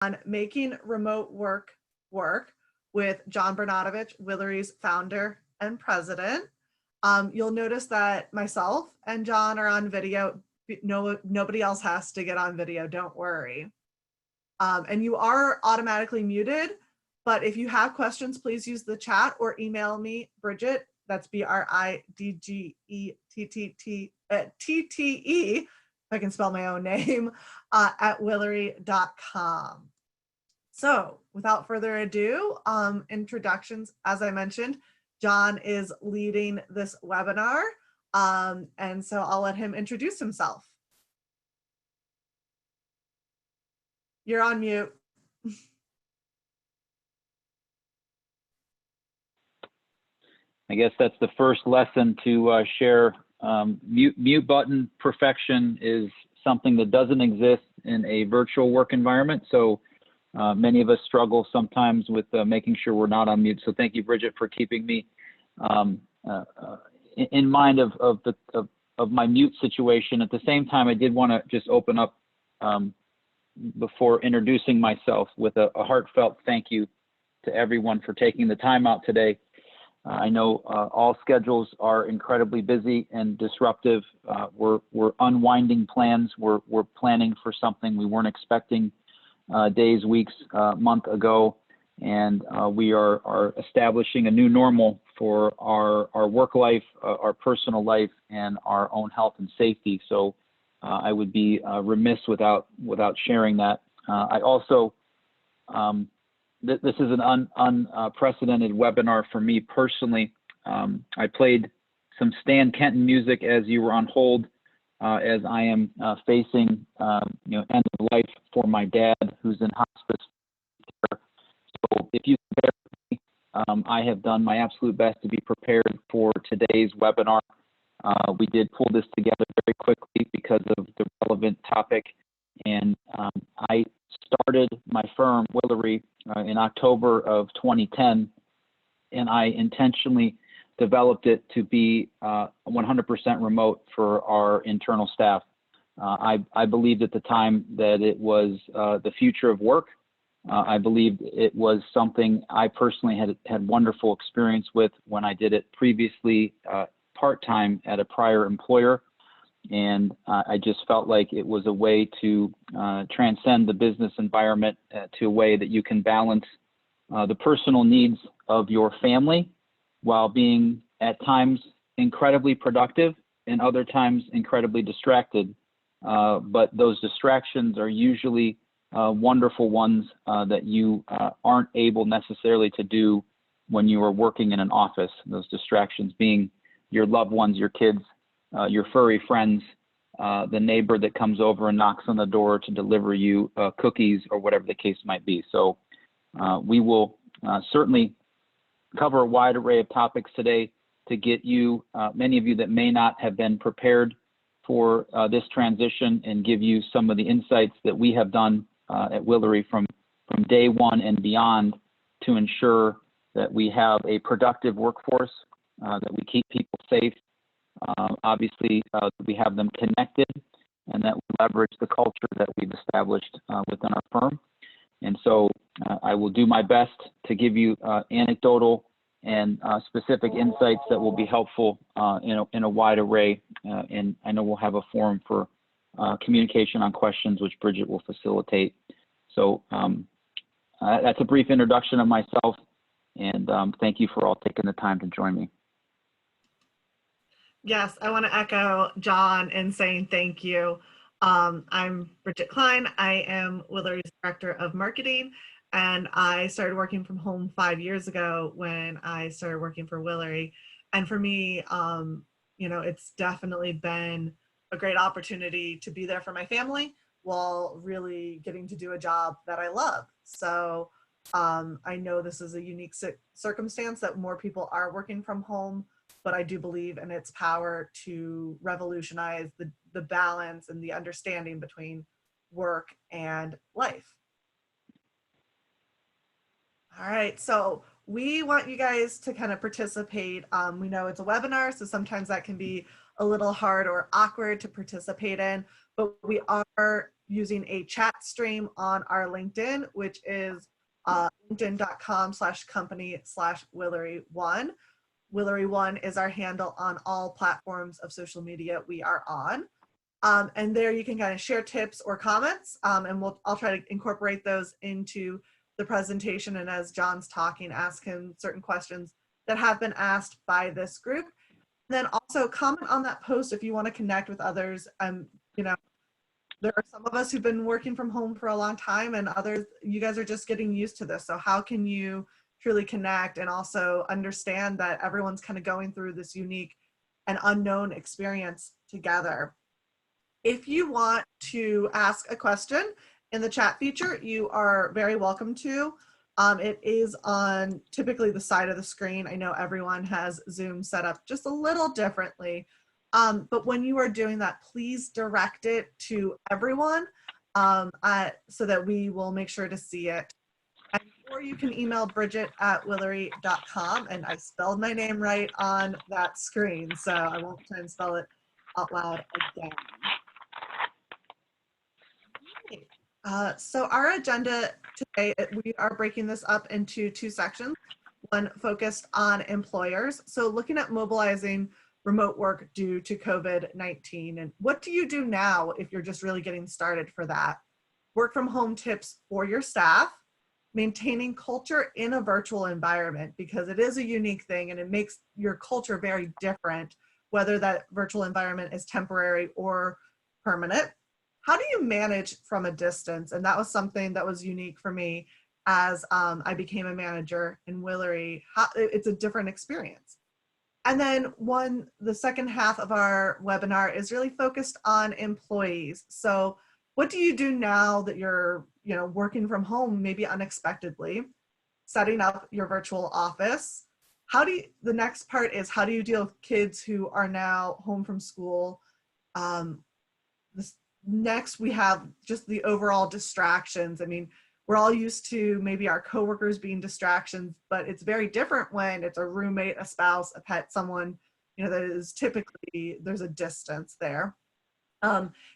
on Making Remote Work Work with John Bernadovich, Willery's founder and president. You'll notice that myself and John are on video. Nobody else has to get on video, don't worry. And you are automatically muted, but if you have questions, please use the chat or email me, Bridget, that's BRIDGETTE, if I can spell my own name, at Willery.com. So without further ado, introductions, as I mentioned, John is leading this webinar, and so I'll let him introduce himself. You're on mute. I guess that's the first lesson to share. Mute button perfection is something that doesn't exist in a virtual work environment. So many of us struggle sometimes with making sure we're not on mute. So thank you, Bridget, for keeping me in mind of my mute situation. At the same time, I did want to just open up before introducing myself with a heartfelt thank you to everyone for taking the time out today. I know all schedules are incredibly busy and disruptive. We're unwinding plans. We're planning for something we weren't expecting days, weeks, month ago, and we are establishing a new normal for our work life, our personal life, and our own health and safety. So I would be remiss without sharing that. I also this is an unprecedented webinar for me personally. I played some Stan Kenton music as you were on hold, as I am facing end of life for my dad, who's in hospice care. So if you can bear with me, I have done my absolute best to be prepared for today's webinar. We did pull this together very quickly because of the relevant topic, and I started my firm, Willery, in October of 2010, and I intentionally developed it to be 100% remote for our internal staff. I believed at the time that it was the future of work. I believed it was something I personally had wonderful experience with when I did it previously part-time at a prior employer. And I just felt like it was a way to transcend the business environment to a way that you can balance the personal needs of your family while being at times incredibly productive and other times incredibly distracted. But those distractions are usually wonderful ones that you aren't able necessarily to do when you are working in an office. Those distractions being your loved ones, your kids, your furry friends, the neighbor that comes over and knocks on the door to deliver you cookies or whatever the case might be. So we will certainly cover a wide array of topics today to get you, many of you that may not have been prepared for this transition, and give you some of the insights that we have done at Willery from day one and beyond to ensure that we have a productive workforce, that we keep people safe, obviously we have them connected, and that we leverage the culture that we've established within our firm. And so I will do my best to give you anecdotal and specific insights that will be helpful in a wide array. And I know we'll have a forum for communication on questions, which Bridget will facilitate. So that's a brief introduction of myself, and thank you for all taking the time to join me. Yes, I want to echo John in saying thank you. I'm Bridget Klein. I am Willery's Director of Marketing, and I started working from home 5 years ago when I started working for Willery. And for me, it's definitely been a great opportunity to be there for my family while really getting to do a job that I love. So I know this is a unique circumstance that more people are working from home, but I do believe in its power to revolutionize the balance and the understanding between work and life. All right, so we want you guys to kind of participate. We know it's a webinar, so sometimes that can be a little hard or awkward to participate in, but we are using a chat stream on our LinkedIn, which is linkedin.com/company/Willery1. Willery1 is our handle on all platforms of social media we are on. And there you can kind of share tips or comments, and I'll try to incorporate those into the presentation. And as John's talking, ask him certain questions that have been asked by this group. And then also comment on that post if you want to connect with others. You know, there are some of us who've been working from home for a long time, and others, you guys are just getting used to this. So how can you truly connect and also understand that everyone's kind of going through this unique and unknown experience together? If you want to ask a question in the chat feature, you are very welcome to. It is on typically the side of the screen. I know everyone has Zoom set up just a little differently, but when you are doing that, please direct it to everyone so that we will make sure to see it. Or you can email Bridget@Willery.com, and I spelled my name right on that screen, so I won't try and spell it out loud again. So our agenda today, we are breaking this up into two sections, one focused on employers. So looking at mobilizing remote work due to COVID-19, and what do you do now if you're just really getting started for that? Work from home tips for your staff, maintaining culture in a virtual environment, because it is a unique thing and it makes your culture very different, whether that virtual environment is temporary or permanent. How do you manage from a distance? And that was something that was unique for me as I became a manager in Willery. It's a different experience. And then the second half of our webinar is really focused on employees. So what do you do now that you're working from home, maybe unexpectedly, setting up your virtual office? The next part is, how do you deal with kids who are now home from school? Next, we have just the overall distractions. I mean, we're all used to maybe our coworkers being distractions, but it's very different when it's a roommate, a spouse, a pet, someone, that is typically, there's a distance there.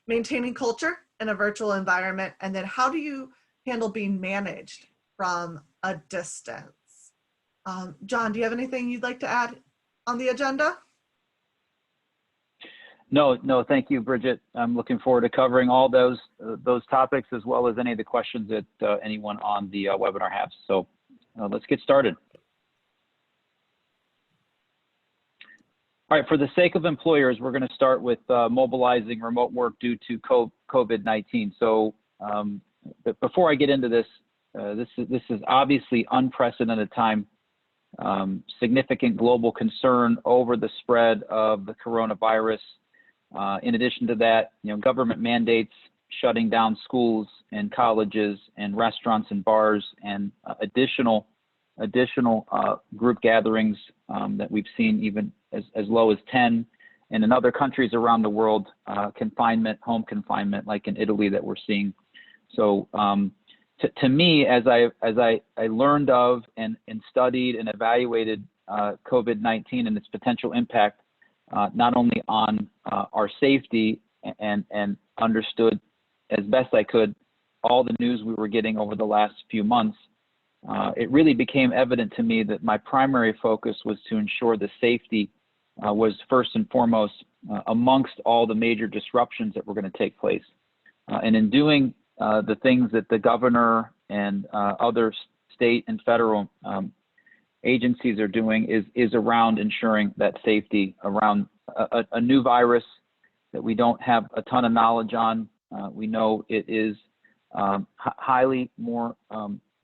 Maintaining culture in a virtual environment, and then how do you handle being managed from a distance? John, do you have anything you'd like to add on the agenda? No, thank you, Bridget. I'm looking forward to covering all those topics, as well as any of the questions that anyone on the webinar has. So let's get started. All right, for the sake of employers, we're going to start with mobilizing remote work due to COVID-19. So but before I get into this, this is obviously unprecedented time, significant global concern over the spread of the coronavirus. In addition to that, government mandates shutting down schools and colleges and restaurants and bars, and additional group gatherings that we've seen even as low as 10, and in other countries around the world, home confinement, like in Italy that we're seeing. So to me, as I learned of and studied and evaluated COVID-19 and its potential impact, not only on our safety and understood as best I could all the news we were getting over the last few months, it really became evident to me that my primary focus was to ensure the safety was first and foremost amongst all the major disruptions that were going to take place. And in doing the things that the governor and other state and federal agencies are doing is around ensuring that safety around a new virus that we don't have a ton of knowledge on. We know it is highly more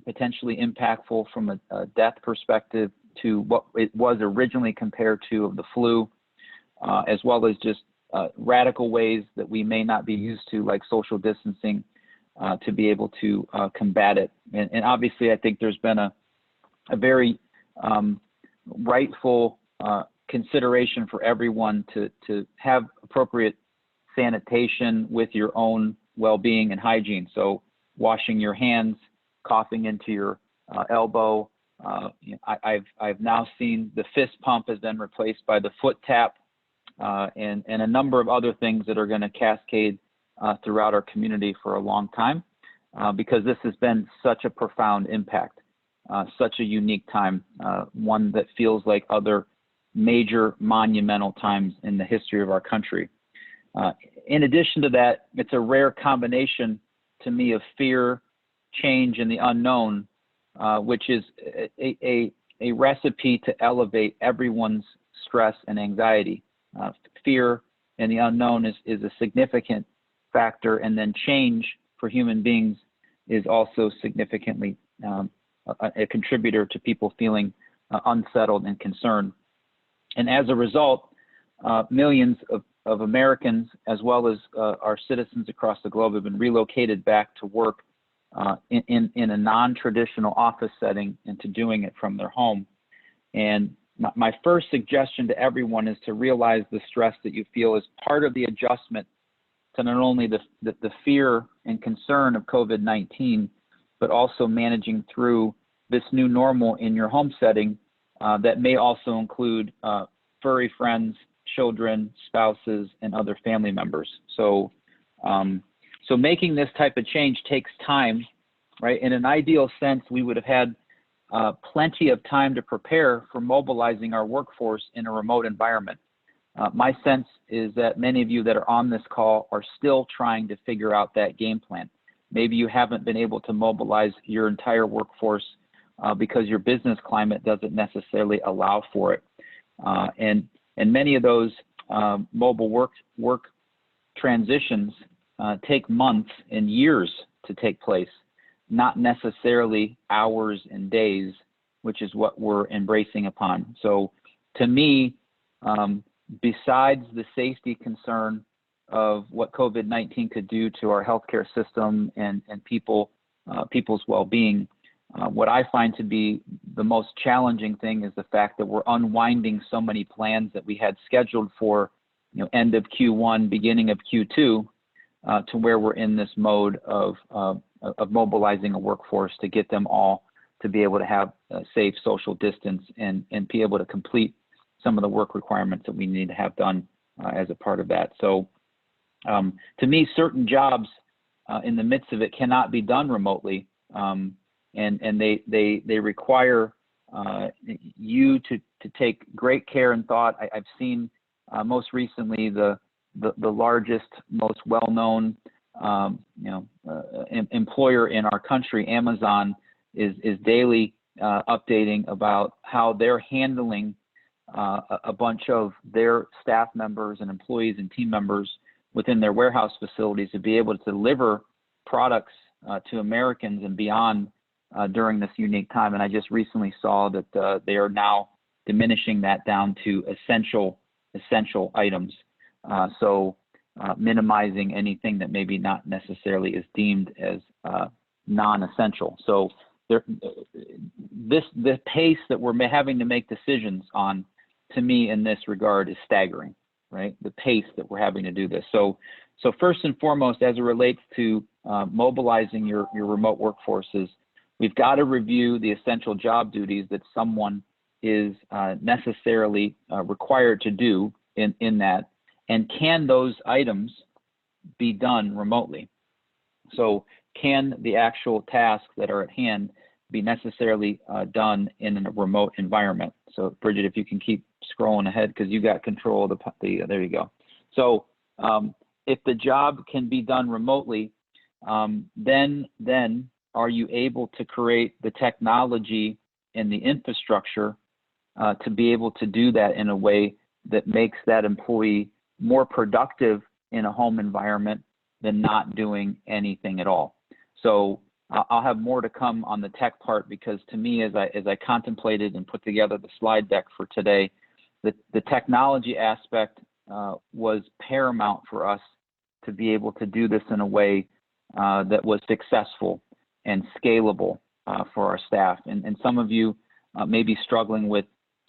potentially impactful from a death perspective to what it was originally compared to of the flu, as well as just radical ways that we may not be used to, like social distancing, to be able to combat it. And obviously, I think there's been a very rightful consideration for everyone to have appropriate sanitation with your own well-being and hygiene. So washing your hands, coughing into your elbow. I've now seen the fist pump has been replaced by the foot tap, and a number of other things that are going to cascade throughout our community for a long time, because this has been such a profound impact, such a unique time, one that feels like other major monumental times in the history of our country. In addition to that, it's a rare combination to me of fear, change, and the unknown, which is a recipe to elevate everyone's stress and anxiety. Fear and the unknown is a significant factor, and then change for human beings is also significantly a contributor to people feeling unsettled and concerned. And as a result, millions of Americans, as well as our citizens across the globe, have been relocated back to work in a non-traditional office setting into doing it from their home. And my first suggestion to everyone is to realize the stress that you feel is part of the adjustment to not only the fear and concern of COVID-19, but also managing through this new normal in your home setting that may also include furry friends, children, spouses, and other family members. So making this type of change takes time, right? In an ideal sense, we would have had plenty of time to prepare for mobilizing our workforce in a remote environment. My sense is that many of you that are on this call are still trying to figure out that game plan. Maybe you haven't been able to mobilize your entire workforce because your business climate doesn't necessarily allow for it. And many of those mobile work transitions take months and years to take place, not necessarily hours and days, which is what we're embracing upon. So to me, besides the safety concern of what COVID-19 could do to our healthcare system and people's well-being, what I find to be the most challenging thing is the fact that we're unwinding so many plans that we had scheduled for, end of Q1, beginning of Q2, to where we're in this mode of mobilizing a workforce to get them all to be able to have a safe social distance and be able to complete some of the work requirements that we need to have done as a part of that. So to me, certain jobs in the midst of it cannot be done remotely. And they require you to take great care and thought. I've seen most recently the largest, most well-known employer in our country, Amazon, is daily updating about how they're handling a bunch of their staff members and employees and team members within their warehouse facilities to be able to deliver products to Americans and beyond during this unique time. And I just recently saw that they are now diminishing that down to essential items. So minimizing anything that maybe not necessarily is deemed as non-essential. So the pace that we're having to make decisions on, to me, in this regard, is staggering, right? The pace that we're having to do this. So first and foremost, as it relates to mobilizing your remote workforces, we've got to review the essential job duties that someone is necessarily required to do in that, and can those items be done remotely? So can the actual tasks that are at hand be necessarily done in a remote environment? So Bridget, if you can keep scrolling ahead, because you got control of the there you go. So if the job can be done remotely, then are you able to create the technology and the infrastructure to be able to do that in a way that makes that employee more productive in a home environment than not doing anything at all? So I'll have more to come on the tech part, because to me, as I contemplated and put together the slide deck for today, the technology aspect was paramount for us to be able to do this in a way that was successful and scalable for our staff. And some of you may be struggling with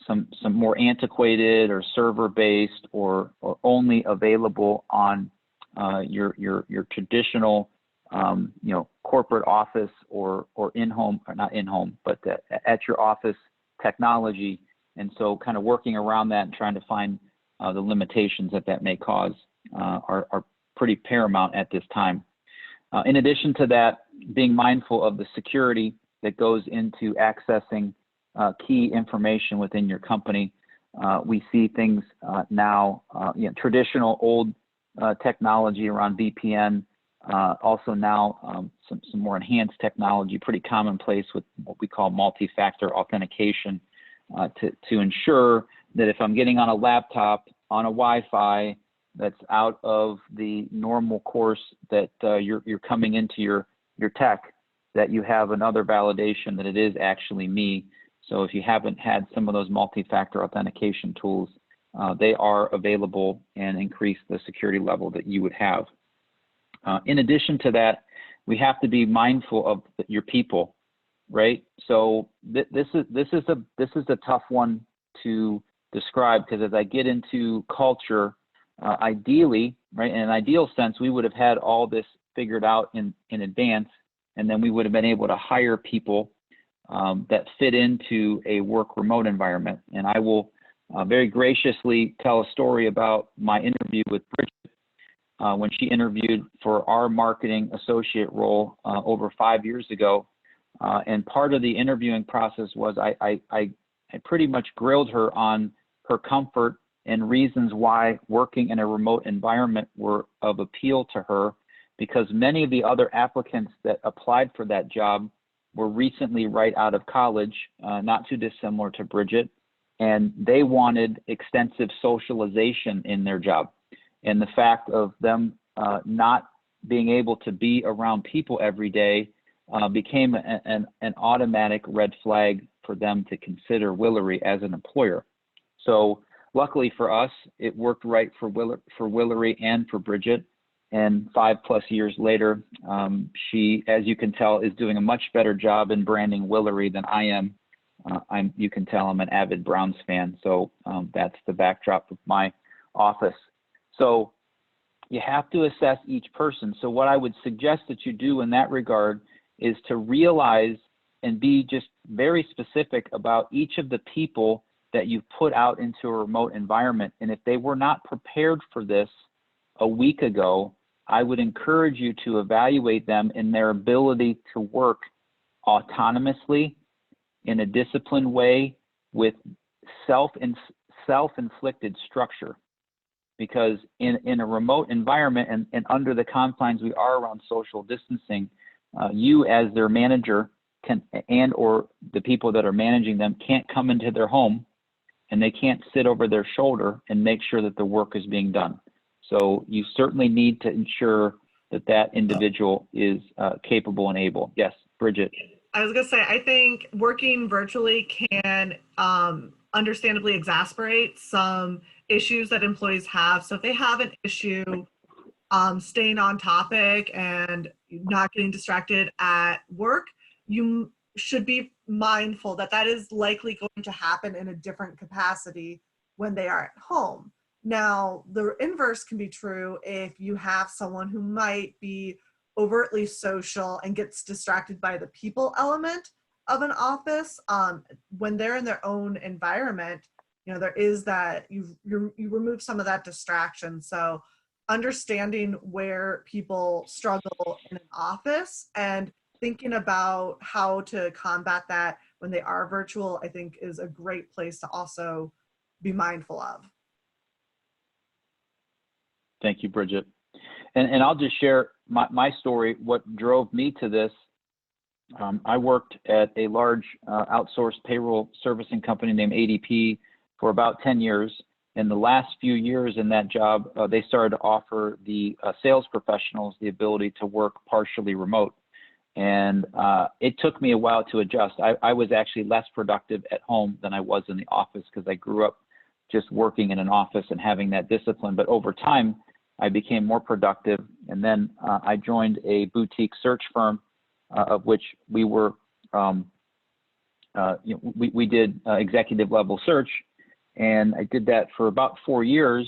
some more antiquated or server-based or only available on your traditional corporate office or in-home, or not in-home, but at your office technology. And so kind of working around that and trying to find the limitations that may cause are pretty paramount at this time. In addition to that, being mindful of the security that goes into accessing key information within your company. We see things now, traditional old technology around VPN, also now some more enhanced technology, pretty commonplace with what we call multi-factor authentication to ensure that if I'm getting on a laptop, on a Wi-Fi that's out of the normal course that you're coming into your tech, that you have another validation that it is actually me. So if you haven't had some of those multi-factor authentication tools, they are available and increase the security level that you would have. In addition to that, we have to be mindful of your people, right? So this is a tough one to describe, because as I get into culture, ideally, right, in an ideal sense, we would have had all this figured out in advance, and then we would have been able to hire people that fit into a work remote environment. And I will very graciously tell a story about my interview with Bridget when she interviewed for our marketing associate role over 5 years ago. And part of the interviewing process was I pretty much grilled her on her comfort and reasons why working in a remote environment were of appeal to her, because many of the other applicants that applied for that job were recently right out of college, not too dissimilar to Bridget, and they wanted extensive socialization in their job. And the fact of them not being able to be around people every day became an automatic red flag for them to consider Willery as an employer. So luckily for us, it worked right for Willery and for Bridget. And 5+ years later, she, as you can tell, is doing a much better job in branding Willery than I am. You can tell I'm an avid Browns fan, so that's the backdrop of my office. So you have to assess each person. So what I would suggest that you do in that regard is to realize and be just very specific about each of the people that you put out into a remote environment. And if they were not prepared for this a week ago, I would encourage you to evaluate them in their ability to work autonomously in a disciplined way with self-inflicted structure. Because in a remote environment and under the confines we are around social distancing, you as their manager can, and or the people that are managing them, can't come into their home and they can't sit over their shoulder and make sure that the work is being done. So you certainly need to ensure that that individual is capable and able. Yes, Bridget. I was going to say, I think working virtually can understandably exacerbate some issues that employees have. So if they have an issue staying on topic and not getting distracted at work, you should be mindful that that is likely going to happen in a different capacity when they are at home. Now, the inverse can be true if you have someone who might be overtly social and gets distracted by the people element of an office. When they're in their own environment, you know, there is that you remove some of that distraction. So understanding where people struggle in an office and thinking about how to combat that when they are virtual, I think is a great place to also be mindful of. Thank you, Bridget. And I'll just share my story, what drove me to this. I worked at a large outsourced payroll servicing company named ADP for about 10 years. In the last few years in that job, they started to offer the sales professionals the ability to work partially remote. And it took me a while to adjust. I was actually less productive at home than I was in the office because I grew up just working in an office and having that discipline. But over time, I became more productive. And then I joined a boutique search firm of which we were, we did executive level search. And I did that for about 4 years.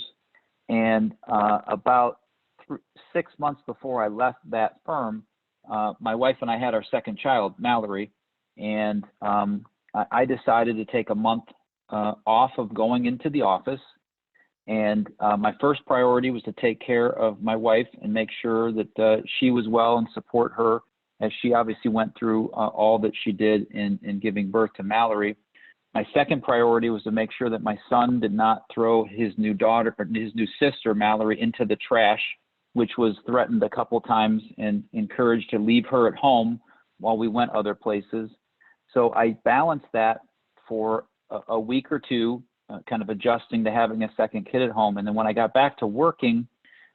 And about 6 months before I left that firm, my wife and I had our second child, Mallory. And I decided to take a month off of going into the office And my first priority was to take care of my wife and make sure that she was well and support her as she obviously went through all that she did in giving birth to Mallory. My second priority was to make sure that my son did not throw his new daughter, or his new sister, Mallory, into the trash, which was threatened a couple times, and encouraged to leave her at home while we went other places. So I balanced that for a week or two, kind of adjusting to having a second kid at home. And then when I got back to working,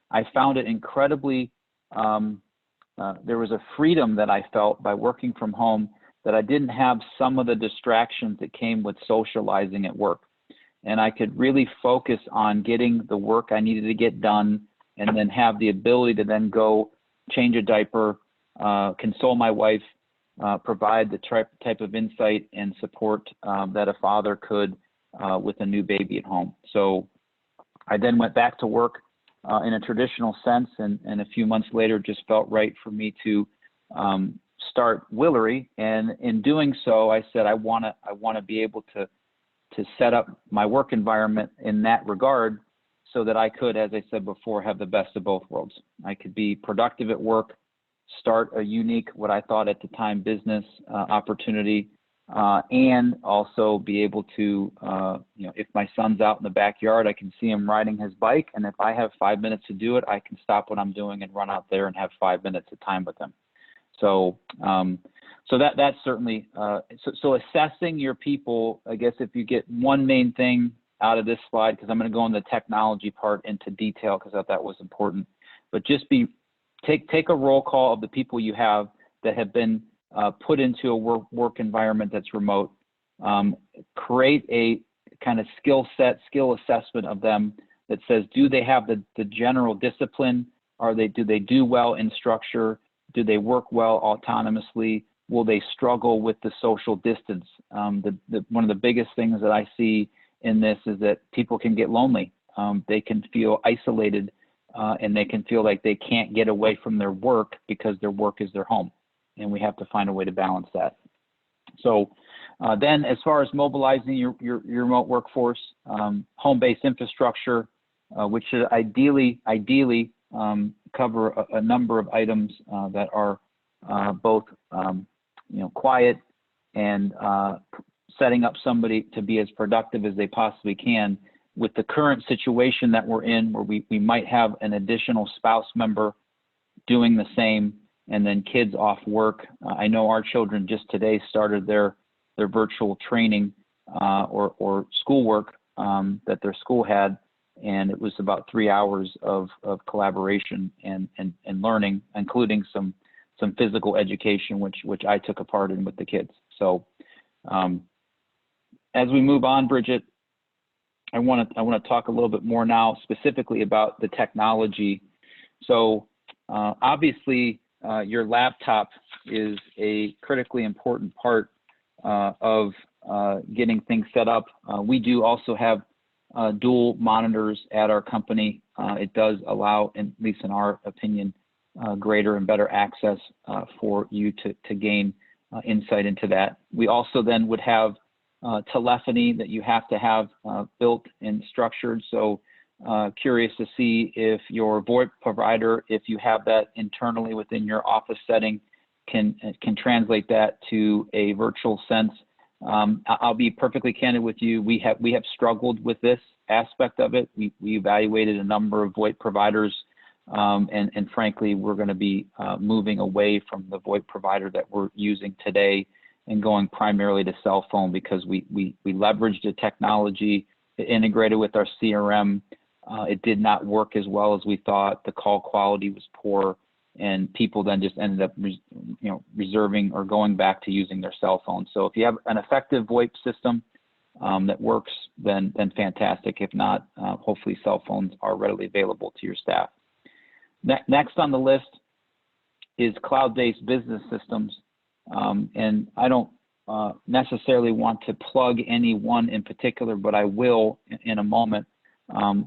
I found it incredibly, there was a freedom that I felt by working from home, that I didn't have some of the distractions that came with socializing at work. And I could really focus on getting the work I needed to get done, and then have the ability to then go change a diaper, console my wife, provide the type of insight and support that a father could with a new baby at home. So I then went back to work in a traditional sense, and a few months later just felt right for me to start Willery. And in doing so, I said I want to be able to set up my work environment in that regard, so that I could, as I said before, have the best of both worlds. I could be productive at work, start a unique, what I thought at the time, business opportunity, and also be able to, if my son's out in the backyard, I can see him riding his bike. And if I have 5 minutes to do it, I can stop what I'm doing and run out there and have 5 minutes of time with him. So, so that's certainly, so assessing your people, I guess if you get one main thing out of this slide, because I'm going to go in the technology part into detail, because I thought that was important, but just take a roll call of the people you have that have been put into a work environment that's remote. Create a kind of skill assessment of them that says, do they have the general discipline? Do they do well in structure? Do they work well autonomously? Will they struggle with the social distance? One of the biggest things that I see in this is that people can get lonely. They can feel isolated, and they can feel like they can't get away from their work because their work is their home. And we have to find a way to balance that. So then as far as mobilizing your remote workforce, home-based infrastructure, which should ideally cover a number of items that are both quiet and setting up somebody to be as productive as they possibly can. With the current situation that we're in, where we might have an additional spouse member doing the same, and then kids off work. I know our children just today started their virtual training or schoolwork that their school had, and it was about 3 hours of collaboration and learning, including some physical education, which I took a part in with the kids. So as we move on, Bridget, I want to talk a little bit more now specifically about the technology. So obviously your laptop is a critically important part of getting things set up. We do also have dual monitors at our company. It does allow, at least in our opinion, greater and better access for you to gain insight into that. We also then would have telephony that you have to have built and structured. So curious to see if your VoIP provider, if you have that internally within your office setting, can translate that to a virtual sense. I'll be perfectly candid with you. We have struggled with this aspect of it. We evaluated a number of VoIP providers, and frankly, we're going to be moving away from the VoIP provider that we're using today and going primarily to cell phone, because we leveraged the technology, it integrated with our CRM. It did not work as well as we thought. The call quality was poor, and people then just ended up reserving or going back to using their cell phone. So if you have an effective VoIP system that works, then fantastic. If not, hopefully cell phones are readily available to your staff. Next on the list is cloud-based business systems. And I don't necessarily want to plug any one in particular, but I will in a moment.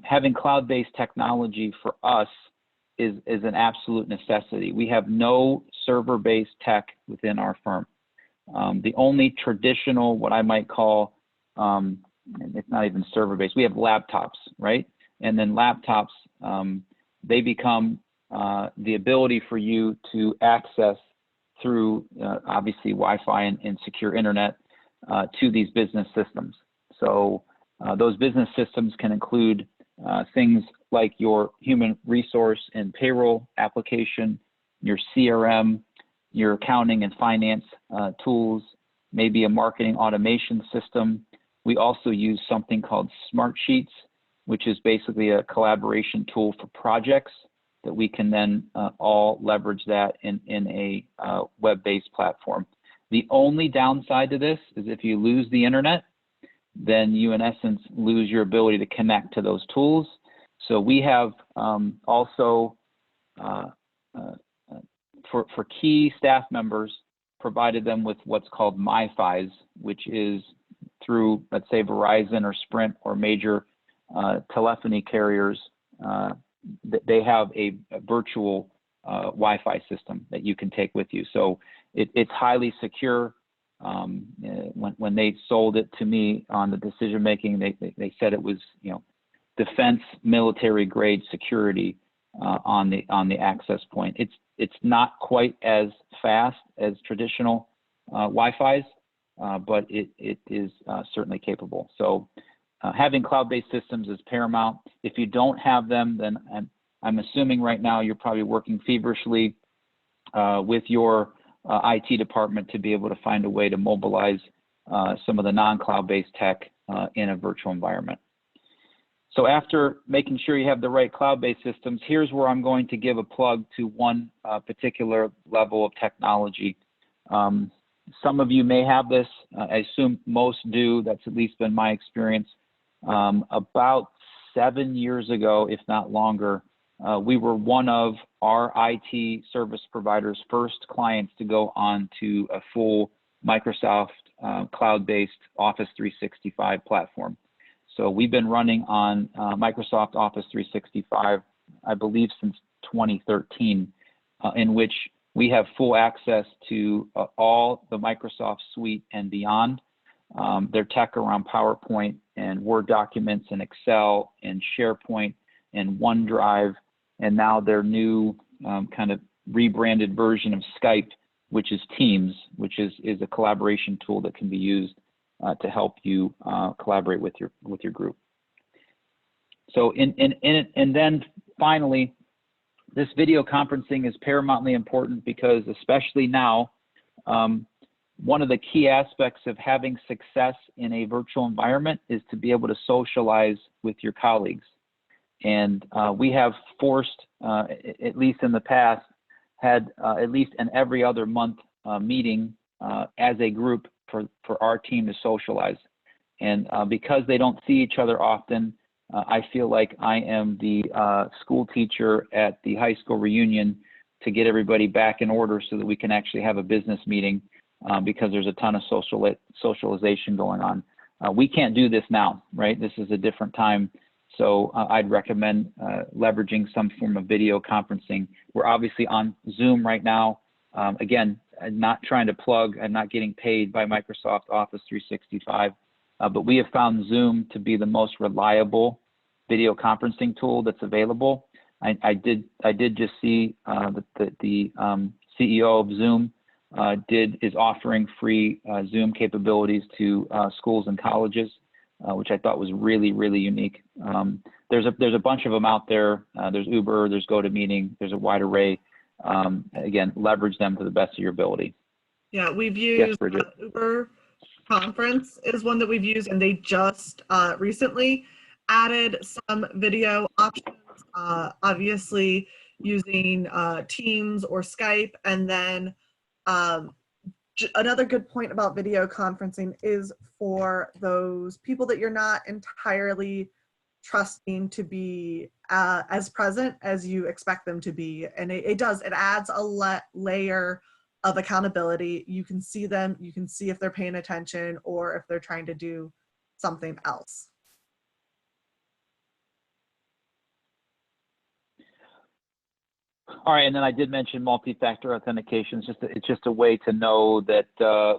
Having cloud-based technology for us is an absolute necessity. We have no server-based tech within our firm. The only traditional, what I might call, it's not even server-based, we have laptops, right? and then laptops, they become the ability for you to access through obviously Wi-Fi and secure internet to these business systems. So those business systems can include things like your human resource and payroll application, your CRM, your accounting and finance tools, maybe a marketing automation system. We also use something called Smartsheets, which is basically a collaboration tool for projects that we can then all leverage that in a web-based platform. The only downside to this is if you lose the internet, then you in essence lose your ability to connect to those tools. So we have also for key staff members provided them with what's called MiFis, which is through, let's say, Verizon or Sprint or major telephony carriers. They have a virtual Wi-Fi system that you can take with you. So it's highly secure. When they sold it to me on the decision making, they said it was, you know, defense military grade security on the access point. It's not quite as fast as traditional Wi-Fi's, but it is certainly capable. So having cloud-based systems is paramount. If you don't have them, then I'm assuming right now you're probably working feverishly with your IT department to be able to find a way to mobilize some of the non-cloud-based tech in a virtual environment. So after making sure you have the right cloud-based systems, here's where I'm going to give a plug to one particular level of technology. Some of you may have this. I assume most do. That's at least been my experience. About 7 years ago, if not longer, we were one of our IT service providers' first clients to go on to a full Microsoft cloud-based Office 365 platform. So we've been running on Microsoft Office 365, I believe, since 2013, in which we have full access to all the Microsoft suite and beyond. Their tech around PowerPoint and Word documents and Excel and SharePoint and OneDrive, and now their new kind of rebranded version of Skype, which is Teams, which is a collaboration tool that can be used to help you collaborate with your group. So and then finally, this video conferencing is paramountly important because especially now, one of the key aspects of having success in a virtual environment is to be able to socialize with your colleagues. And we have forced, at least in the past, had at least an every other month meeting as a group for our team to socialize. And because they don't see each other often, I feel like I am the school teacher at the high school reunion to get everybody back in order so that we can actually have a business meeting because there's a ton of socialization going on. We can't do this now, right? This is a different time. So I'd recommend leveraging some form of video conferencing. We're obviously on Zoom right now. Again, I'm not trying to plug, I'm not getting paid by Microsoft Office 365, but we have found Zoom to be the most reliable video conferencing tool that's available. I did just see that the CEO of Zoom is offering free Zoom capabilities to schools and colleges, which I thought was really, really unique. There's a bunch of them out there. There's Uber, there's GoToMeeting, there's a wide array. Again, leverage them to the best of your ability. Yeah, we've used Bridget. Uber Conference is one that we've used, and they just recently added some video options, obviously using Teams or Skype. And then another good point about video conferencing is for those people that you're not entirely trusting to be as present as you expect them to be. And it adds a layer of accountability. You can see them, you can see if they're paying attention or if they're trying to do something else. All right, and then I did mention multi-factor authentication. It's just a way to know that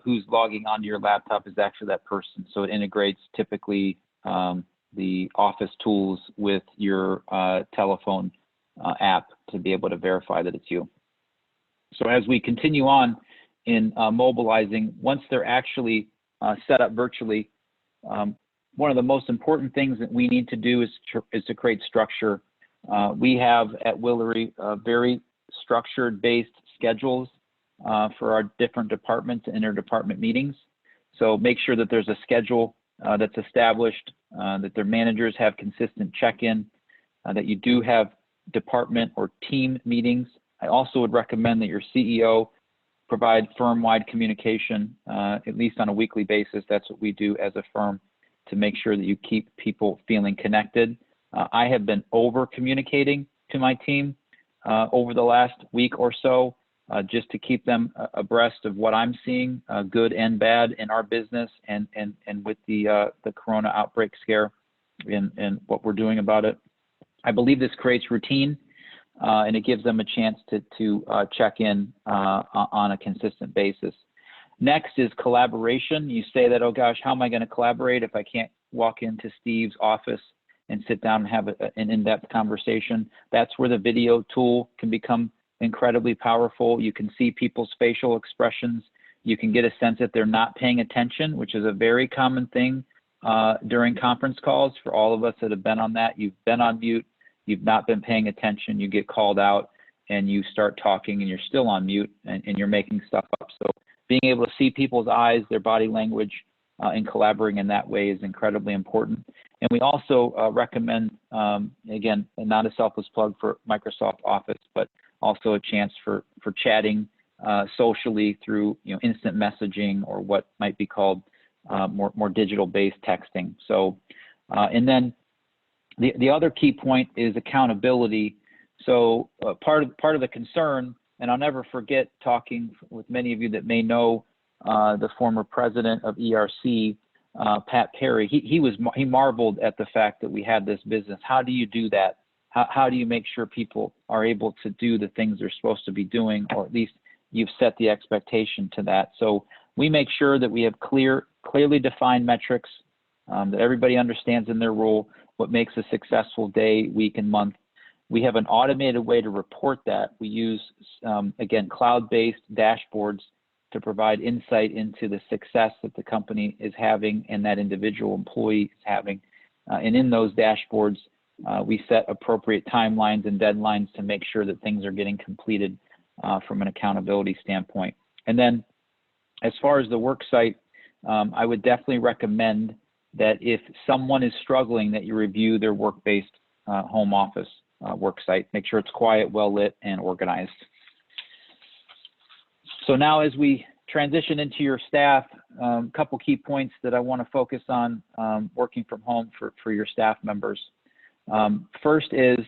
who's logging onto your laptop is actually that person. So it integrates typically the office tools with your telephone app to be able to verify that it's you. So as we continue on in mobilizing, once they're actually set up virtually, one of the most important things that we need to do is to create structure. We have at Willery very structured based schedules for our different departments and interdepartment meetings. So make sure that there's a schedule that's established, that their managers have consistent check-in, that you do have department or team meetings. I also would recommend that your CEO provide firm-wide communication, at least on a weekly basis. That's what we do as a firm to make sure that you keep people feeling connected. I have been over-communicating to my team over the last week or so, just to keep them abreast of what I'm seeing, good and bad, in our business and with the corona outbreak scare and what we're doing about it. I believe this creates routine and it gives them a chance to check in on a consistent basis. Next is collaboration. You say that, oh gosh, how am I going to collaborate if I can't walk into Steve's office and sit down and have an in-depth conversation? That's where the video tool can become incredibly powerful. You can see people's facial expressions. You can get a sense that they're not paying attention, which is a very common thing during conference calls. For all of us that have been on that, you've been on mute, you've not been paying attention, you get called out and you start talking and you're still on mute and you're making stuff up. So being able to see people's eyes, their body language, and collaborating in that way is incredibly important. And we also recommend, again, not a selfless plug for Microsoft Office, but also a chance for chatting socially through instant messaging or what might be called more digital-based texting. So, and then the other key point is accountability. So part of the concern, and I'll never forget talking with many of you that may know the former president of ERC, Pat Perry. He marveled at the fact that we had this business. How do you do that? How do you make sure people are able to do the things they're supposed to be doing, or at least you've set the expectation to that? So we make sure that we have clearly defined metrics, that everybody understands in their role what makes a successful day, week, and month. We have an automated way to report that. We use, again, cloud-based dashboards to provide insight into the success that the company is having and that individual employee is having. And in those dashboards, we set appropriate timelines and deadlines to make sure that things are getting completed from an accountability standpoint. And then as far as the work site, I would definitely recommend that if someone is struggling, that you review their work-based home office work site. Make sure it's quiet, well lit, and organized. So now as we transition into your staff, a couple key points that I want to focus on working from home for your staff members. First is,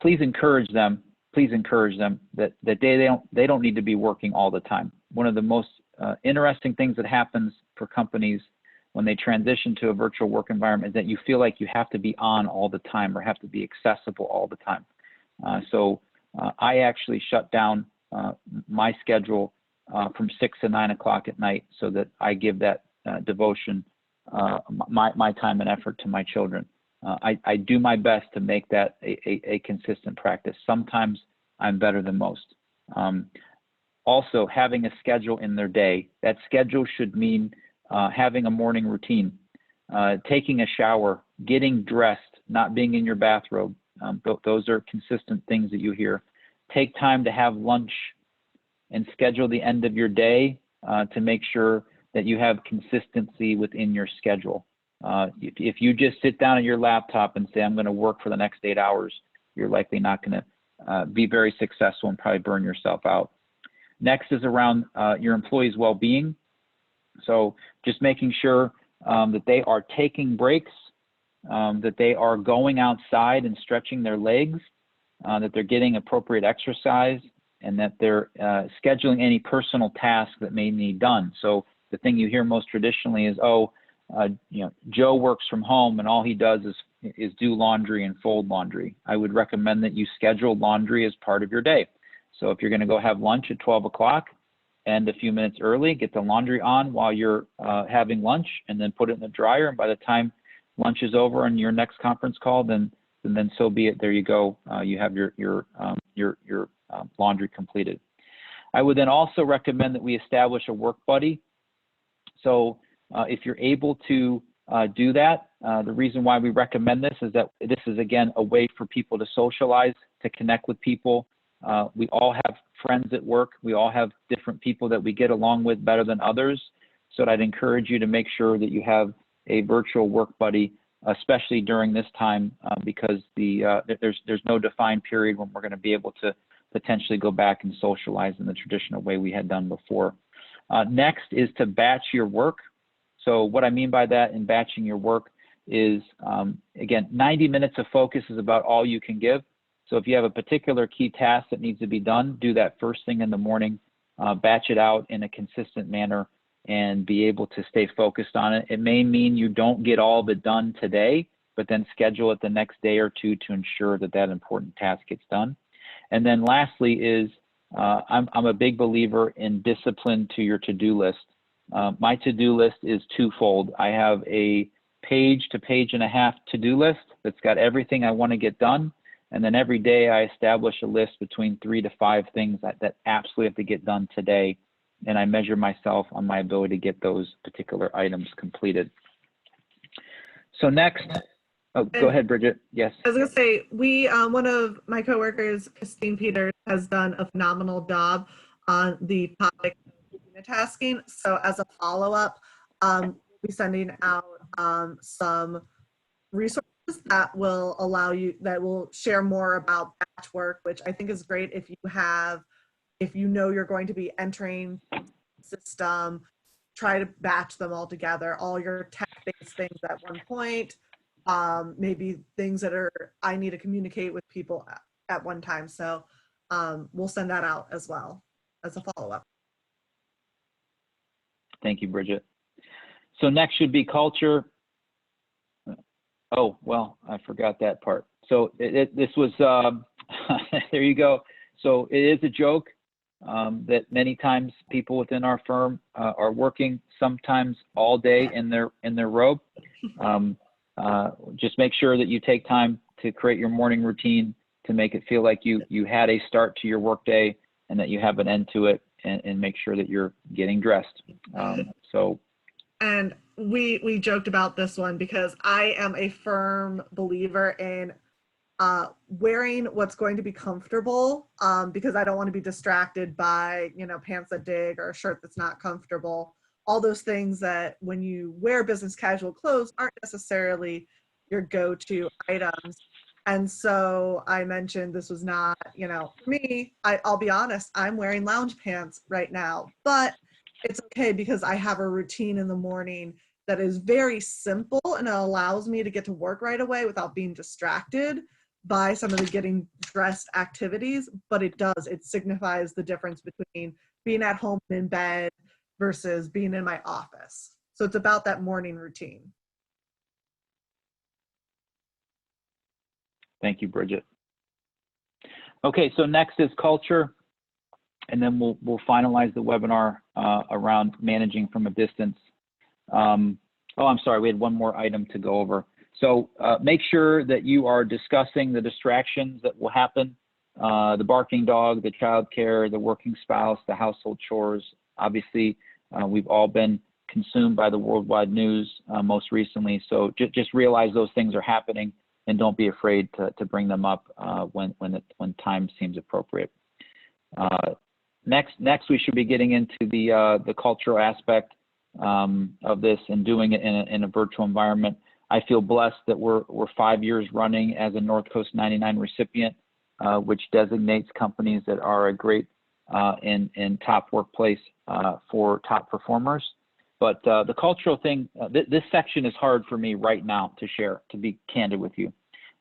please encourage them that they don't need to be working all the time. One of the most interesting things that happens for companies when they transition to a virtual work environment is that you feel like you have to be on all the time or have to be accessible all the time. So I actually shut down my schedule from 6 to 9 o'clock at night so that I give that devotion, my time and effort to my children. I do my best to make that a consistent practice. Sometimes I'm better than most. Also, having a schedule in their day. That schedule should mean having a morning routine, taking a shower, getting dressed, not being in your bathrobe. Those are consistent things that you hear. Take time to have lunch and schedule the end of your day to make sure that you have consistency within your schedule. If you just sit down at your laptop and say, I'm going to work for the next 8 hours, you're likely not going to be very successful and probably burn yourself out. Next is around your employees' well-being. So just making sure that they are taking breaks, that they are going outside and stretching their legs, that they're getting appropriate exercise, and that they're scheduling any personal tasks that may need done. So the thing you hear most traditionally is, Joe works from home and all he does is do laundry and fold laundry. I would recommend that you schedule laundry as part of your day. So if you're going to go have lunch at 12 o'clock end a few minutes early, get the laundry on while you're having lunch, and then put it in the dryer. And by the time lunch is over and your next conference call, then so be it. There you go. You have your laundry completed. I would then also recommend that we establish a work buddy. So if you're able to do that, the reason why we recommend this is that this is, again, a way for people to socialize, to connect with people. We all have friends at work. We all have different people that we get along with better than others. So I'd encourage you to make sure that you have a virtual work buddy, especially during this time, because there's no defined period when we're going to be able to potentially go back and socialize in the traditional way we had done before. Next is to batch your work. So what I mean by that in batching your work is, again, 90 minutes of focus is about all you can give. So if you have a particular key task that needs to be done, do that first thing in the morning, batch it out in a consistent manner, and be able to stay focused on it. It may mean you don't get all of it done today, but then schedule it the next day or two to ensure that that important task gets done. And then lastly is, I'm a big believer in discipline to your to-do list. My to-do list is twofold. I have a page to page and a half to-do list that's got everything I want to get done. And then every day I establish a list between 3 to 5 things that absolutely have to get done today. And I measure myself on my ability to get those particular items completed. So next, oh, go ahead, Bridget. Yes. I was gonna say, one of my coworkers, Christine Peters, has done a phenomenal job on the topic of unitasking. So as a follow-up, we'll be sending out some resources that will allow you, that will share more about batch work, which I think is great if you know you're going to be entering the system, try to batch them all together, all your tech-based things at one point, maybe things that I need to communicate with people at one time. So we'll send that out as well as a follow-up. Thank you, Bridget. So next should be culture. Oh, well, I forgot that part. So this was, there you go. So it is a joke that many times people within our firm are working sometimes all day in their robe. Just make sure that you take time to create your morning routine to make it feel like you had a start to your workday and that you have an end to it, and make sure that you're getting dressed. And we joked about this one because I am a firm believer in wearing what's going to be comfortable, because I don't want to be distracted by, pants that dig or a shirt that's not comfortable. All those things that when you wear business casual clothes aren't necessarily your go-to items. And so I mentioned this was not, for me, I'll be honest, I'm wearing lounge pants right now, but it's okay because I have a routine in the morning that is very simple and it allows me to get to work right away without being distracted by some of the getting dressed activities. But it signifies the difference between being at home in bed versus being in my office. So it's about that morning routine. Thank you, Bridget. Okay, so next is culture, and then we'll finalize the webinar around managing from a distance. Oh, I'm sorry, we had one more item to go over. So make sure that you are discussing the distractions that will happen, the barking dog, the child care, the working spouse, the household chores. Obviously, we've all been consumed by the worldwide news most recently. So just realize those things are happening and don't be afraid to bring them up when time seems appropriate. Next, we should be getting into the cultural aspect of this and doing it in a virtual environment. I feel blessed that we're 5 years running as a North Coast 99 recipient, which designates companies that are a great and top workplace for top performers. But the cultural thing, this section is hard for me right now to share, to be candid with you,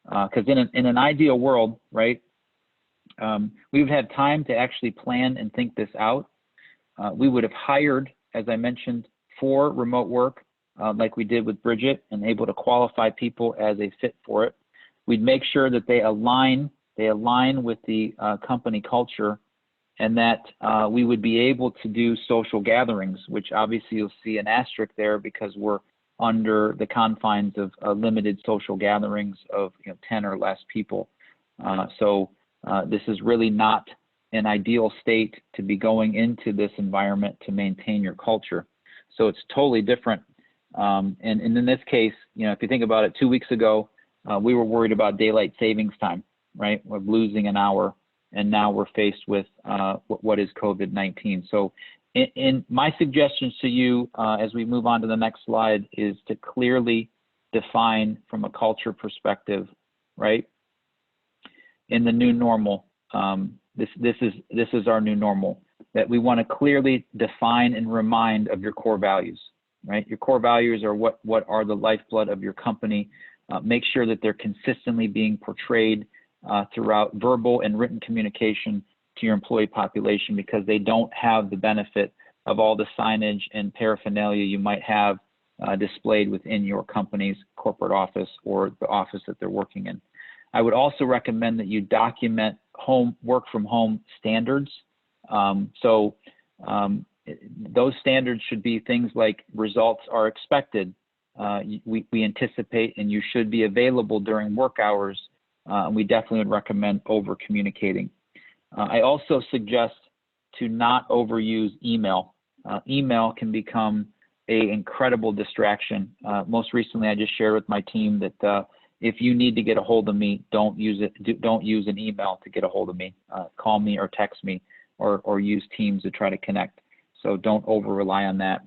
because in an ideal world, right, we would have time to actually plan and think this out. We would have hired, as I mentioned, for remote work, like we did with Bridget, and able to qualify people as a fit for it. We'd make sure that they align with the company culture, and that we would be able to do social gatherings, which obviously you'll see an asterisk there because we're under the confines of limited social gatherings of 10 or less people. So this is really not an ideal state to be going into this environment to maintain your culture. So it's totally different. And in this case, if you think about it, 2 weeks ago, we were worried about daylight savings time, right? We're losing an hour, and now we're faced with what is COVID-19. So in my suggestions to you, as we move on to the next slide, is to clearly define from a culture perspective, right? In the new normal, this is our new normal, that we want to clearly define and remind of your core values, right? Your core values are what are the lifeblood of your company. Make sure that they're consistently being portrayed throughout verbal and written communication to your employee population, because they don't have the benefit of all the signage and paraphernalia you might have displayed within your company's corporate office or the office that they're working in. I would also recommend that you document work from home standards. Those standards should be things like results are expected. We anticipate and you should be available during work hours. We definitely would recommend over communicating. I also suggest to not overuse email. Email can become an incredible distraction. Most recently, I just shared with my team that if you need to get a hold of me, don't use an email to get a hold of me. Call me or text me, or use Teams to try to connect. So don't over rely on that.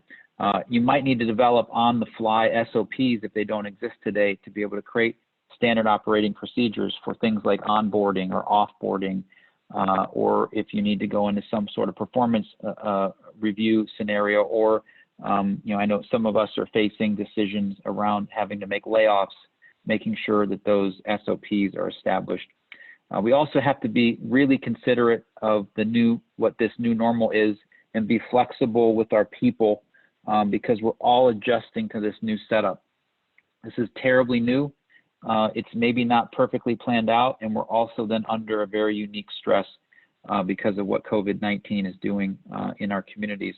You might need to develop on the fly SOPs if they don't exist today to be able to create standard operating procedures for things like onboarding or offboarding, or if you need to go into some sort of performance review scenario, or I know some of us are facing decisions around having to make layoffs, making sure that those SOPs are established. We also have to be really considerate of what this new normal is, and be flexible with our people, because we're all adjusting to this new setup. This is terribly new. It's maybe not perfectly planned out, and we're also then under a very unique stress because of what COVID-19 is doing in our communities.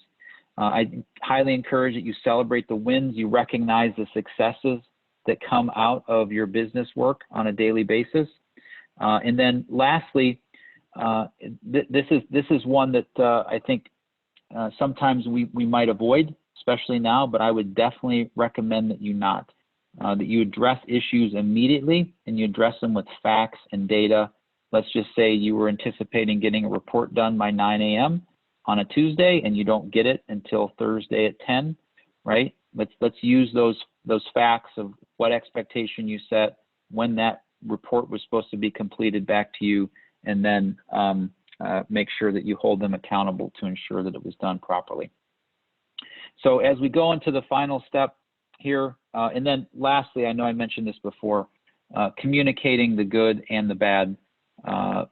I highly encourage that you celebrate the wins, you recognize the successes that come out of your business work on a daily basis. And then lastly, this is one that I think sometimes we might avoid, especially now, but I would definitely recommend that you not. That you address issues immediately, and you address them with facts and data. Let's just say you were anticipating getting a report done by 9 a.m. on a Tuesday, and you don't get it until Thursday at 10, right? Let's use those facts of what expectation you set, when that report was supposed to be completed back to you, and then make sure that you hold them accountable to ensure that it was done properly. So as we go into the final step here, and then lastly, I know I mentioned this before, communicating the good and the bad.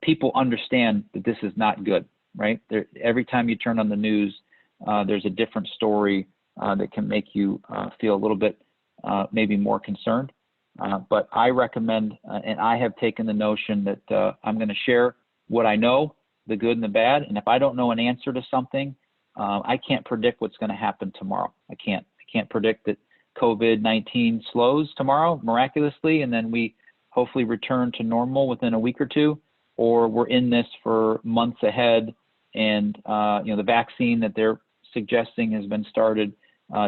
People understand that this is not good, right? Every time you turn on the news, there's a different story that can make you feel a little bit maybe more concerned. But I recommend, and I have taken the notion that I'm going to share what I know, the good and the bad. And if I don't know an answer to something, I can't predict what's going to happen tomorrow. I can't predict that COVID-19 slows tomorrow miraculously, and then we hopefully return to normal within a week or two, or we're in this for months ahead, and the vaccine that they're suggesting has been started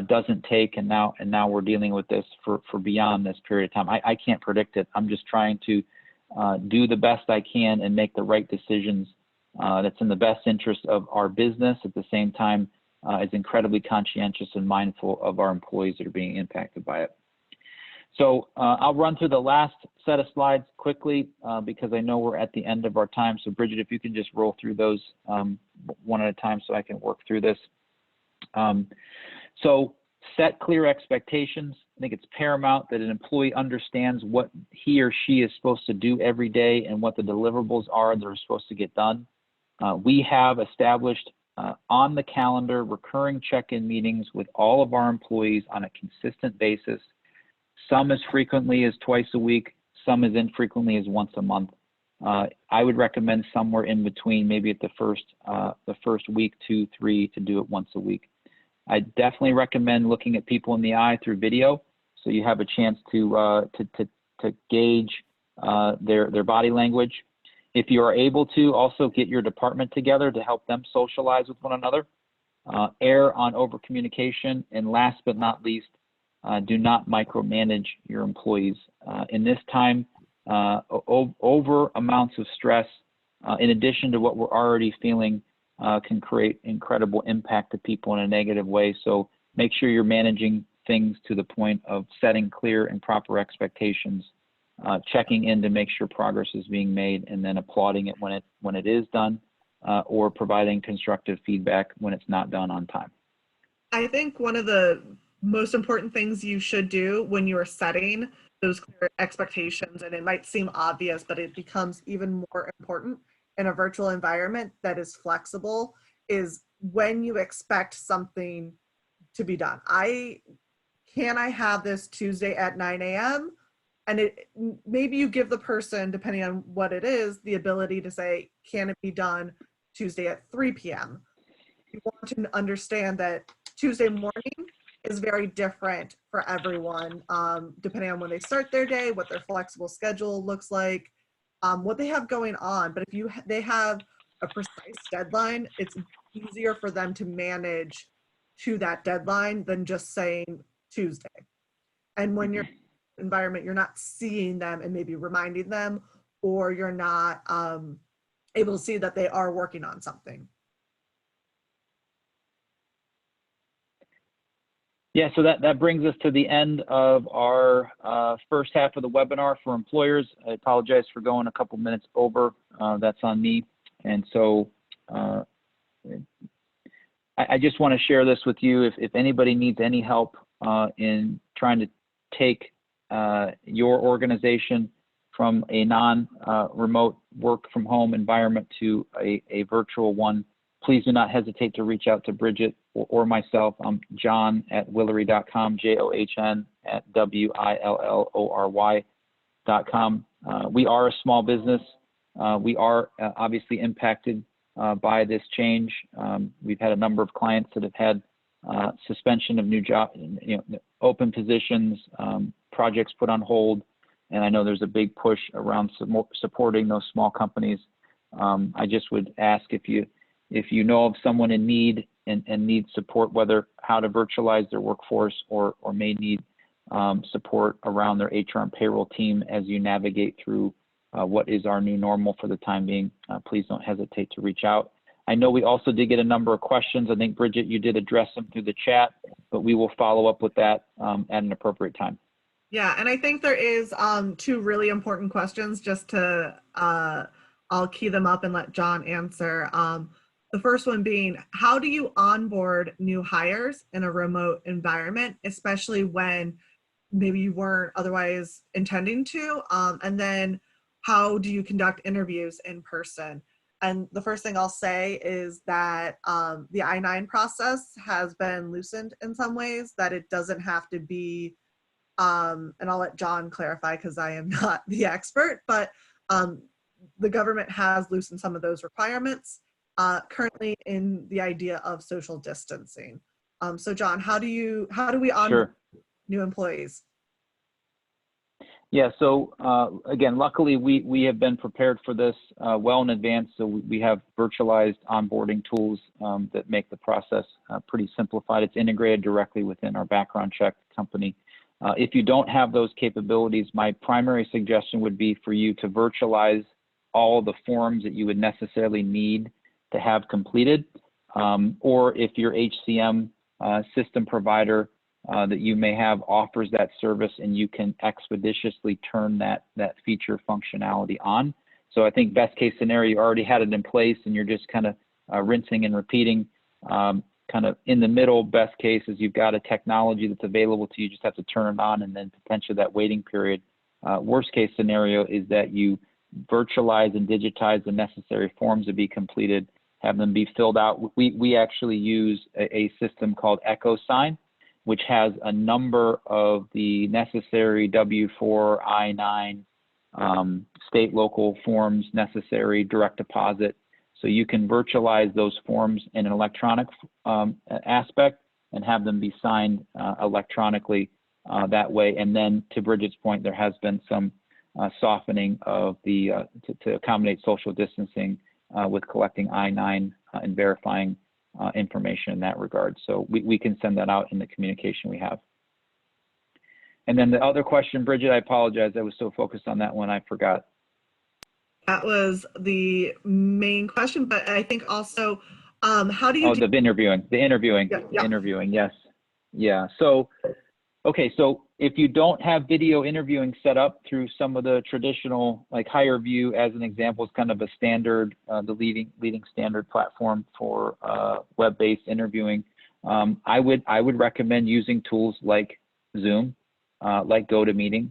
doesn't take, and now we're dealing with this for beyond this period of time. I can't predict it. I'm just trying to do the best I can and make the right decisions that's in the best interest of our business, at the same time is incredibly conscientious and mindful of our employees that are being impacted by it. So I'll run through the last set of slides quickly because I know we're at the end of our time. So Bridget, if you can just roll through those one at a time so I can work through this. So set clear expectations. I think it's paramount that an employee understands what he or she is supposed to do every day and what the deliverables are that are supposed to get done. We have established on the calendar recurring check-in meetings with all of our employees on a consistent basis, some as frequently as twice a week, some as infrequently as once a month. I would recommend somewhere in between, maybe at the first week, 2, 3, to do it once a week. I definitely recommend looking at people in the eye through video, so you have a chance to gauge their body language. If you are able to, also get your department together to help them socialize with one another. Err on over communication, and last but not least, do not micromanage your employees. In this time, over amounts of stress, in addition to what we're already feeling, can create incredible impact to people in a negative way. So make sure you're managing things to the point of setting clear and proper expectations, checking in to make sure progress is being made, and then applauding it when it is done, or providing constructive feedback when it's not done on time. I think one of the most important things you should do when you are setting those clear expectations, and it might seem obvious, but it becomes even more important in a virtual environment that is flexible, is when you expect something to be done. Can I have this Tuesday at 9 a.m.? And maybe you give the person, depending on what it is, the ability to say, can it be done Tuesday at 3 p.m.? You want to understand that Tuesday morning is very different for everyone, depending on when they start their day, what their flexible schedule looks like, what they have going on. But if they have a precise deadline, it's easier for them to manage to that deadline than just saying Tuesday. And when you're in an environment, you're not seeing them and maybe reminding them, or you're not able to see that they are working on something. Yeah, so that brings us to the end of our first half of the webinar for employers. I apologize for going a couple minutes over. That's on me. And so I just want to share this with you. If anybody needs any help in trying to take your organization from a non-remote work from home environment to a virtual one, please do not hesitate to reach out to Bridget or myself. I'm john@willory.com, JOHN@WILLORY.com. We are a small business. We are obviously impacted by this change. We've had a number of clients that have had suspension of new job, open positions, projects put on hold, and I know there's a big push around supporting those small companies. I just would ask if you know of someone in need and need support, whether how to virtualize their workforce or may need support around their HR and payroll team as you navigate through what is our new normal for the time being, please don't hesitate to reach out. I know we also did get a number of questions. I think, Bridget, you did address them through the chat, but we will follow up with that at an appropriate time. Yeah, and I think there is 2 really important questions, just to, I'll key them up and let John answer. The first one being, how do you onboard new hires in a remote environment, especially when maybe you weren't otherwise intending to? And then how do you conduct interviews in person? And the first thing I'll say is that the I-9 process has been loosened in some ways, that it doesn't have to be, and I'll let John clarify because I am not the expert, but the government has loosened some of those requirements. Currently in the idea of social distancing. So John, how do we onboard new employees? Yeah, so again, luckily we have been prepared for this well in advance. So we have virtualized onboarding tools that make the process pretty simplified. It's integrated directly within our background check company. If you don't have those capabilities, my primary suggestion would be for you to virtualize all the forms that you would necessarily need to have completed, or if your HCM system provider that you may have offers that service, and you can expeditiously turn that feature functionality on. So I think best case scenario, you already had it in place and you're just kind of rinsing and repeating. Kind of in the middle, best case is you've got a technology that's available to you, just have to turn it on, and then potentially that waiting period. Worst case scenario is that you virtualize and digitize the necessary forms to be completed, have them be filled out. We actually use a system called EchoSign, which has a number of the necessary W-4, I-9 state, local forms necessary, direct deposit. So you can virtualize those forms in an electronic aspect and have them be signed electronically that way. And then to Bridget's point, there has been some softening of the, to accommodate social distancing with collecting I-9 and verifying information in that regard. So we can send that out in the communication we have. And then the other question, Bridget, I apologize. I was so focused on that one, I forgot. That was the main question, but I think also, how do you Oh, the interviewing, Yeah. interviewing, yes. Yeah, so, okay, so if you don't have video interviewing set up through some of the traditional, like HireVue as an example, is kind of a standard, the leading standard platform for web-based interviewing. I would recommend using tools like Zoom, like GoToMeeting,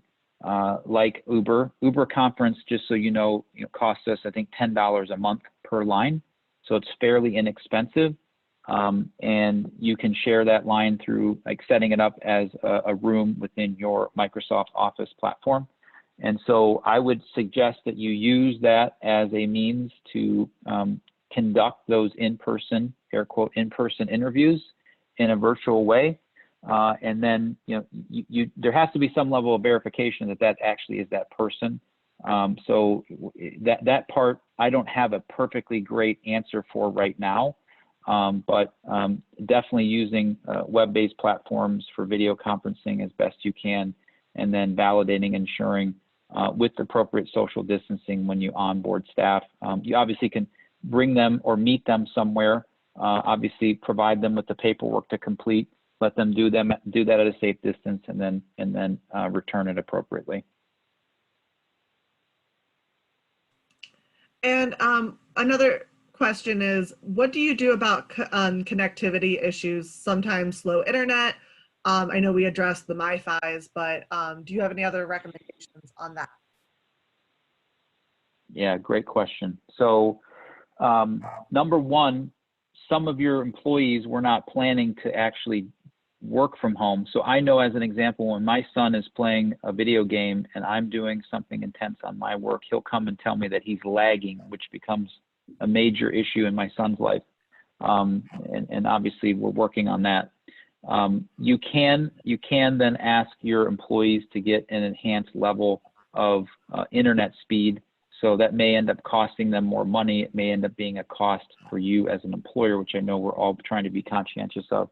like Uber. Uber Conference, just so you know, costs us, I think, $10 a month per line. So it's fairly inexpensive. And you can share that line through like setting it up as a room within your Microsoft Office platform. And so I would suggest that you use that as a means to conduct those in-person, air quote, in-person interviews in a virtual way. And then, there has to be some level of verification that that actually is that person. So that part, I don't have a perfectly great answer for right now, but definitely using web-based platforms for video conferencing as best you can, and then validating, ensuring with appropriate social distancing when you onboard staff. You obviously can bring them or meet them somewhere, obviously provide them with the paperwork to complete, let them do that at a safe distance, and then return it appropriately. And another question is, what do you do about connectivity issues, sometimes slow internet? I know we addressed the MiFis, but do you have any other recommendations on that? Yeah, great question. So number one, some of your employees were not planning to actually work from home. So I know, as an example, when my son is playing a video game and I'm doing something intense on my work, he'll come and tell me that he's lagging, which becomes a major issue in my son's life. And obviously we're working on that. You can then ask your employees to get an enhanced level of internet speed. So that may end up costing them more money. It may end up being a cost for you as an employer, which I know we're all trying to be conscientious of.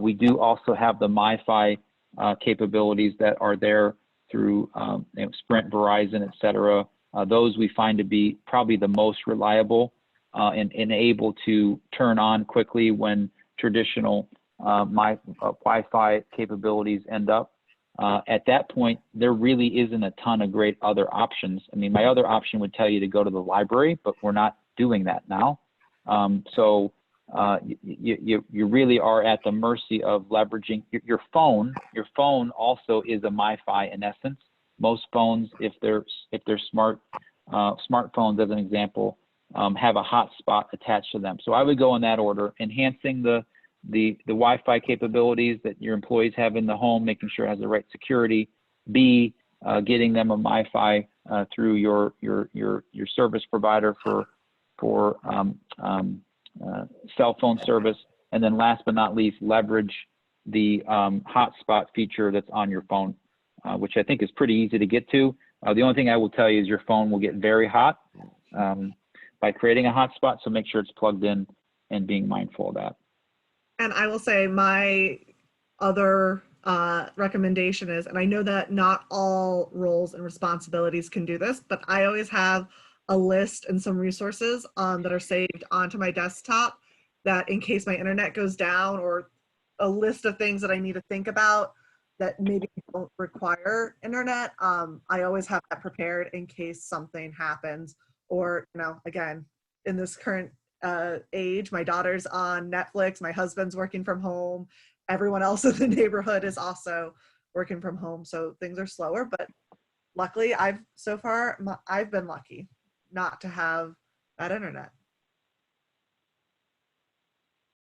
We do also have the MiFi capabilities that are there through Sprint, Verizon, et cetera. Those we find to be probably the most reliable and able to turn on quickly when traditional Wi-Fi capabilities end up. At that point, there really isn't a ton of great other options. I mean, my other option would tell you to go to the library, but we're not doing that now. So you really are at the mercy of leveraging your phone. Your phone also is a MiFi in essence. Most phones, if they're smartphones, as an example, have a hotspot attached to them. So I would go in that order, enhancing the Wi-Fi capabilities that your employees have in the home, making sure it has the right security. B, getting them a MiFi through your service provider for cell phone service. And then last but not least, leverage the hotspot feature that's on your phone, which I think is pretty easy to get to. The only thing I will tell you is your phone will get very hot by creating a hotspot, so make sure it's plugged in and being mindful of that. And I will say my other recommendation is, and I know that not all roles and responsibilities can do this, but I always have a list and some resources that are saved onto my desktop that in case my internet goes down, or a list of things that I need to think about that maybe don't require internet. I always have that prepared in case something happens, or, again, in this current age, my daughter's on Netflix, my husband's working from home, everyone else in the neighborhood is also working from home, so things are slower. But luckily, I've been lucky not to have that internet.